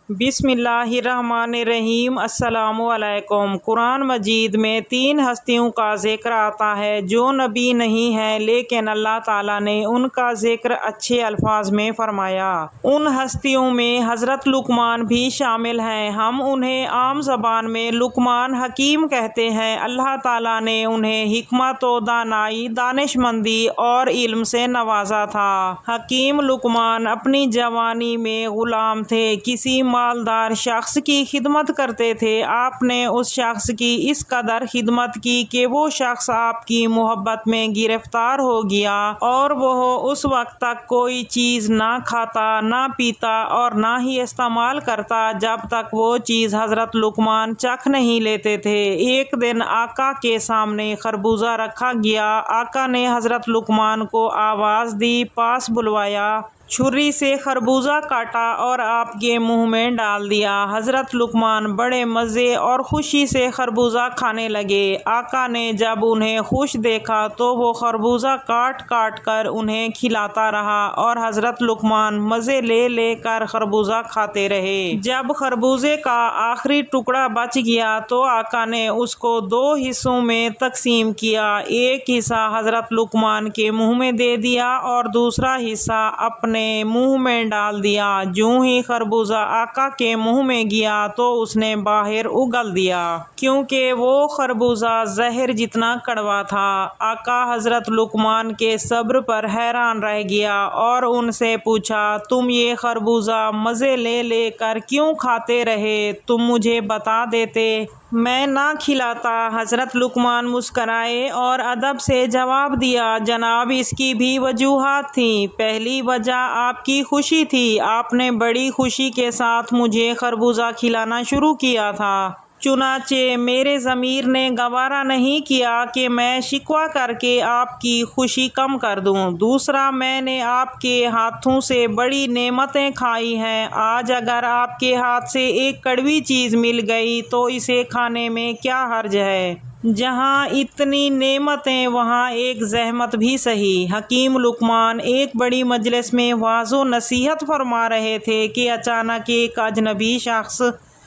بسم اللہ الرحمن الرحیم۔ السلام علیکم۔ قرآن مجید میں 3 ہستیوں کا ذکر آتا ہے جو نبی نہیں ہے، لیکن اللہ تعالیٰ نے ان کا ذکر اچھے الفاظ میں فرمایا۔ ان ہستیوں میں حضرت لقمان بھی شامل ہیں۔ ہم انہیں عام زبان میں لقمان حکیم کہتے ہیں۔ اللہ تعالیٰ نے انہیں حکمت و دانائی، دانش مندی اور علم سے نوازا تھا۔ حکیم لقمان اپنی جوانی میں غلام تھے، کسی مالدار شخص کی خدمت کرتے تھے۔ آپ نے اس شخص کی اس قدر خدمت کی کہ وہ شخص آپ کی محبت میں گرفتار ہو گیا اور وہ اس وقت تک کوئی چیز نہ کھاتا، نہ پیتا اور نہ ہی استعمال کرتا جب تک وہ چیز حضرت لقمان چکھ نہیں لیتے تھے۔ ایک دن آقا کے سامنے خربوزہ رکھا گیا۔ آقا نے حضرت لقمان کو آواز دی، پاس بلوایا، چھری سے خربوزہ کاٹا اور آپ کے منہ میں ڈال دیا۔ حضرت لقمان بڑے مزے اور خوشی سے خربوزہ کھانے لگے۔ آقا نے جب انہیں خوش دیکھا تو وہ خربوزہ کاٹ کاٹ کر انہیں کھلاتا رہا اور حضرت لقمان مزے لے لے کر خربوزہ کھاتے رہے۔ جب خربوزے کا آخری ٹکڑا بچ گیا تو آقا نے اس کو 2 حصوں میں تقسیم کیا۔ ایک حصہ حضرت لقمان کے منہ میں دے دیا اور دوسرا حصہ اپنے منہ میں ڈال دیا۔ جوں ہی خربوزہ آقا کے منہ میں گیا تو اس نے باہر اگل دیا، کیونکہ وہ خربوزہ زہر جتنا کڑوا تھا۔ آقا حضرت لقمان کے صبر پر حیران رہ گیا اور ان سے پوچھا، تم یہ خربوزہ مزے لے لے کر کیوں کھاتے رہے؟ تم مجھے بتا دیتے، میں نہ کھلاتا۔ حضرت لقمان مسکرائے اور ادب سے جواب دیا، جناب اس کی بھی وجوہات تھیں۔ پہلی وجہ آپ کی خوشی تھی۔ آپ نے بڑی خوشی کے ساتھ مجھے خربوزہ کھلانا شروع کیا تھا، چنانچہ میرے ضمیر نے گوارا نہیں کیا کہ میں شکوہ کر کے آپ کی خوشی کم کر دوں۔ دوسرا، میں نے آپ کے ہاتھوں سے بڑی نعمتیں کھائی ہیں۔ آج اگر آپ کے ہاتھ سے ایک کڑوی چیز مل گئی تو اسے کھانے میں کیا حرج ہے؟ جہاں اتنی نعمتیں وہاں ایک زحمت بھی صحیح۔ حکیم لقمان ایک بڑی مجلس میں وعظ و نصیحت فرما رہے تھے کہ اچانک ایک اجنبی شخص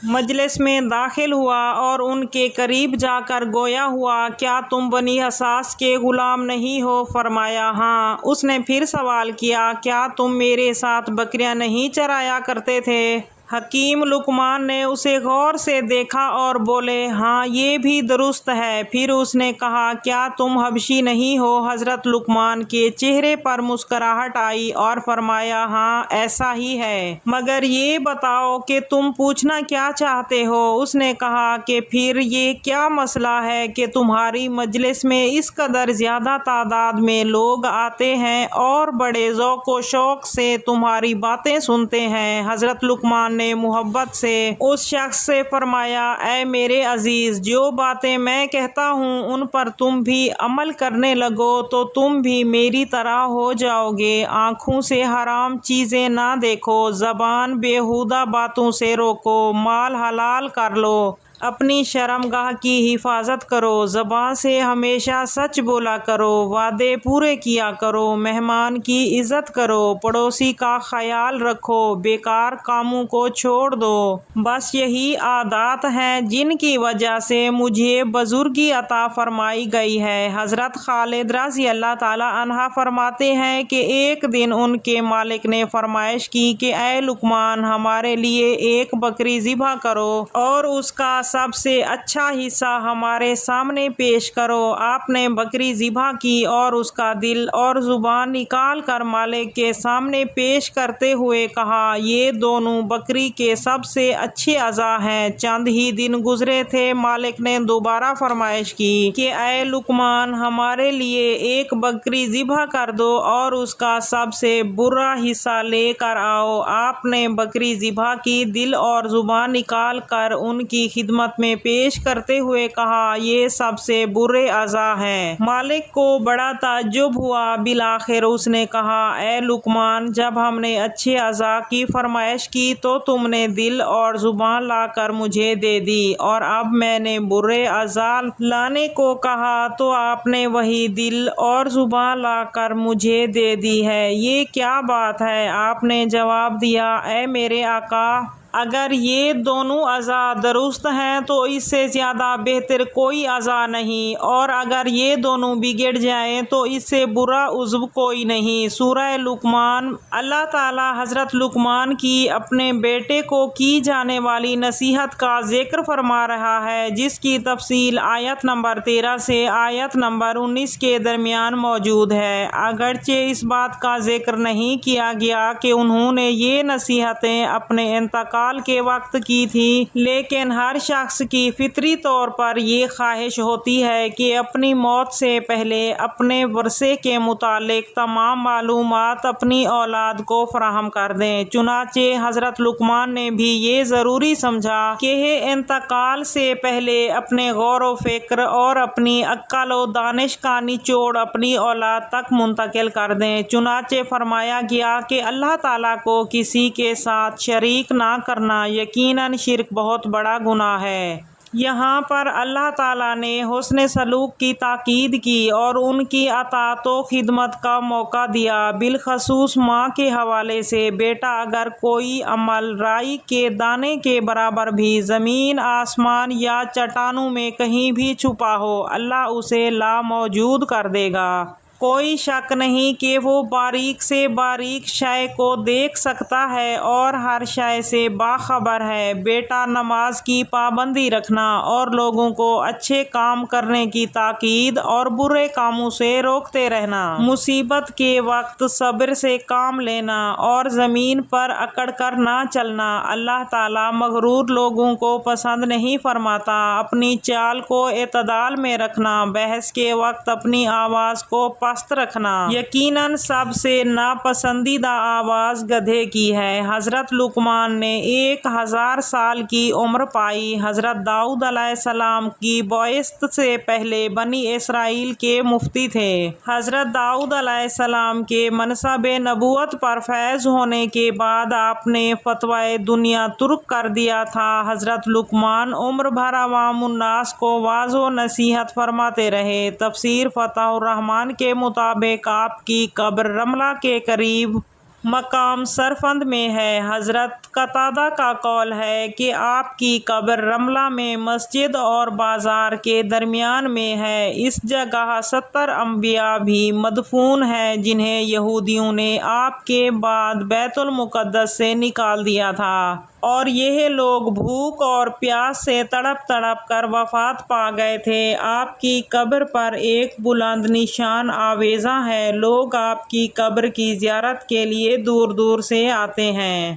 مجلس میں داخل ہوا اور ان کے قریب جا کر گویا ہوا، کیا تم بنی حساس کے غلام نہیں ہو؟ فرمایا، ہاں۔ اس نے پھر سوال کیا، کیا تم میرے ساتھ بکریاں نہیں چرایا کرتے تھے؟ حکیم لقمان نے اسے غور سے دیکھا اور بولے، ہاں یہ بھی درست ہے۔ پھر اس نے کہا، کیا تم حبشی نہیں ہو؟ حضرت لقمان کے چہرے پر مسکراہٹ آئی اور فرمایا، ہاں ایسا ہی ہے، مگر یہ بتاؤ کہ تم پوچھنا کیا چاہتے ہو؟ اس نے کہا کہ پھر یہ کیا مسئلہ ہے کہ تمہاری مجلس میں اس قدر زیادہ تعداد میں لوگ آتے ہیں اور بڑے ذوق و شوق سے تمہاری باتیں سنتے ہیں؟ حضرت لقمان نے محبت سے اس شخص سے فرمایا، اے میرے عزیز، جو باتیں میں کہتا ہوں ان پر تم بھی عمل کرنے لگو تو تم بھی میری طرح ہو جاؤ گے۔ آنکھوں سے حرام چیزیں نہ دیکھو، زبان بیہودہ باتوں سے روکو، مال حلال کر لو، اپنی شرمگاہ کی حفاظت کرو، زبان سے ہمیشہ سچ بولا کرو، وعدے پورے کیا کرو، مہمان کی عزت کرو، پڑوسی کا خیال رکھو، بیکار کاموں کو چھوڑ دو۔ بس یہی عادات ہیں جن کی وجہ سے مجھے بزرگی عطا فرمائی گئی ہے۔ حضرت خالد رضی اللہ تعالیٰ عنہ فرماتے ہیں کہ ایک دن ان کے مالک نے فرمائش کی کہ اے لقمان، ہمارے لیے ایک بکری ذبح کرو اور اس کا سب سے اچھا حصہ ہمارے سامنے پیش کرو۔ آپ نے بکری ذبح کی اور اس کا دل اور زبان نکال کر مالک کے سامنے پیش کرتے ہوئے کہا، یہ دونوں بکری کے سب سے اچھے اعضاء ہیں۔ چند ہی دن گزرے تھے، مالک نے دوبارہ فرمائش کی کہ اے لقمان، ہمارے لیے ایک بکری ذبح کر دو اور اس کا سب سے برا حصہ لے کر آؤ۔ آپ نے بکری ذبح کی، دل اور زبان نکال کر ان کی خدمت میں پیش کرتے ہوئے کہا، یہ سب سے برے اعضاء ہیں۔ مالک کو بڑا تعجب ہوا۔ بالآخر اس نے کہا، اے لقمان، جب ہم نے اچھے اعضاء کی فرمائش کی تو تم نے دل اور زبان لا کر مجھے دے دی، اور اب میں نے برے اعضاء لانے کو کہا تو آپ نے وہی دل اور زبان لا کر مجھے دے دی ہے۔ یہ کیا بات ہے؟ آپ نے جواب دیا، اے میرے آقا، اگر یہ دونوں اعضاء درست ہیں تو اس سے زیادہ بہتر کوئی اعضاء نہیں، اور اگر یہ دونوں بگڑ جائیں تو اس سے برا عضو کوئی نہیں۔ سورہ لقمان۔ اللہ تعالیٰ حضرت لقمان کی اپنے بیٹے کو کی جانے والی نصیحت کا ذکر فرما رہا ہے، جس کی تفصیل آیت نمبر 13 سے آیت نمبر 19 کے درمیان موجود ہے۔ اگرچہ اس بات کا ذکر نہیں کیا گیا کہ انہوں نے یہ نصیحتیں اپنے انتقال کے وقت کی تھی، لیکن ہر شخص کی فطری طور پر یہ خواہش ہوتی ہے کہ اپنی موت سے پہلے اپنے ورثے کے متعلق تمام معلومات اپنی اولاد کو فراہم کر دیں۔ چنانچہ حضرت لقمان نے بھی یہ ضروری سمجھا کہ انتقال سے پہلے اپنے غور و فکر اور اپنی عقل و دانش کا نچوڑ اپنی اولاد تک منتقل کر دیں۔ چنانچہ فرمایا گیا کہ اللہ تعالیٰ کو کسی کے ساتھ شریک نہ کرنا یقیناً شرک بہت بڑا گناہ ہے۔ یہاں پر اللہ تعالیٰ نے حسن سلوک کی تاکید کی اور ان کی اطاعت و خدمت کا موقع دیا، بالخصوص ماں کے حوالے سے۔ بیٹا اگر کوئی عمل رائی کے دانے کے برابر بھی زمین، آسمان یا چٹانوں میں کہیں بھی چھپا ہو، اللہ اسے لاموجود کر دے گا۔ کوئی شک نہیں کہ وہ باریک سے باریک شے کو دیکھ سکتا ہے اور ہر شے سے باخبر ہے۔ بیٹا نماز کی پابندی رکھنا اور لوگوں کو اچھے کام کرنے کی تاکید اور برے کاموں سے روکتے رہنا، مصیبت کے وقت صبر سے کام لینا اور زمین پر اکڑ کر نہ چلنا۔ اللہ تعالیٰ مغرور لوگوں کو پسند نہیں فرماتا۔ اپنی چال کو اعتدال میں رکھنا، بحث کے وقت اپنی آواز کو پست رکھنا۔ یقیناً سب سے ناپسندیدہ آواز گدھے کی ہے۔ حضرت لقمان نے 1000 سال کی عمر پائی۔ حضرت داؤد علیہ السلام کی بعثت سے پہلے بنی اسرائیل کے مفتی تھے۔ حضرت داؤد علیہ السلام کے منصب نبوت پر فیض ہونے کے بعد آپ نے فتویٰ دنیا ترک کر دیا تھا۔ حضرت لقمان عمر بھر عوام الناس کو واعظ و نصیحت فرماتے رہے۔ تفسیر فتح الرحمان کے مطابق آپ کی قبر رملہ کے قریب مقام سرفند میں ہے۔ حضرت قتادہ کا قول ہے کہ آپ کی قبر رملہ میں مسجد اور بازار کے درمیان میں ہے۔ اس جگہ 70 انبیاء بھی مدفون ہیں جنہیں یہودیوں نے آپ کے بعد بیت المقدس سے نکال دیا تھا، اور یہ لوگ بھوک اور پیاس سے تڑپ تڑپ کر وفات پا گئے تھے۔ آپ کی قبر پر ایک بلند نشان آویزاں ہے۔ لوگ آپ کی قبر کی زیارت کے لیے دور دور سے آتے ہیں۔